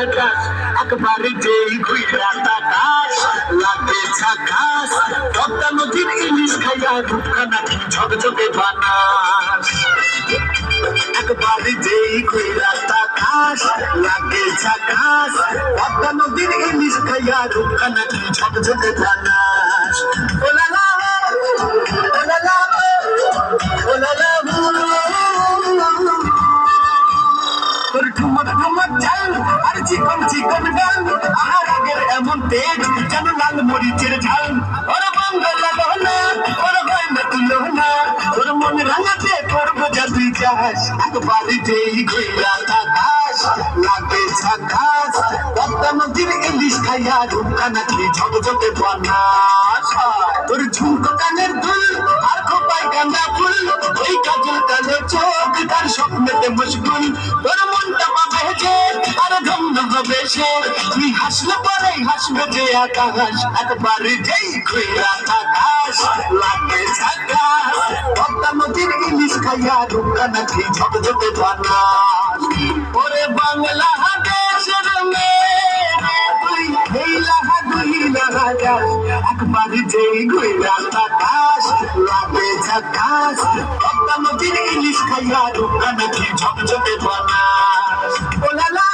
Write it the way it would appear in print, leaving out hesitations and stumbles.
আকাশ একবারে যেই ঘুইরা তাকাশ লাগে ঝাকাশ পদ্মা নদীর ইলিশ খাইয়া রূপখানা কি ঝকঝকে বানাস একবারে যেই ঘুইরা তাকাশ লাগে ঝাকাশ পদ্মা নদীর ইলিশ খাইয়া রূপখানা কি ঝকঝকে বানাস ওলালা ওলালা ওলালা তোর ঠুমক ঠুমক চাল আর চিকন চিকন গাল আর আগের এমন তেজ যেন লাল মরিচের ঝাল ওর বাংলা গহনা ওর গয়না তুলো না তোর মন রাঙাতে করবো যা তুই চাস একবারে যেই ঘুইরা তাকাস লাগে ঝাকাস পদ্মা নদীর ইলিশ খাইয়া রূপখানা কি ঝকঝকে বানাস তোর ঝুমকো কানের দুল আর খোপায় গাঁদা ফুল ওই কাজল কালো চোখ তার স্বপ্নেতে মশগুল তোর মনটা পাবে যে আর ধন্য বেশে তুই হাসলে পরে হাসবে যে আকাশ একবারে যেই ঘুইরা তাকাস লাগে ঝাকাস পদ্মা নদীর ইলিশ খাইয়া রূপখানা কি ঝকঝকে বানাস ওরে বাংলা দেশের মেয়ে তুই এই লাহা দুই লাহা যাস একবারে যেই ঘুইরা তাকাস লাগে ঝাকাস পদ্মা নদীর ইলিশ খাইয়া রূপখানা কি ঝকঝকে বানাস ওলালা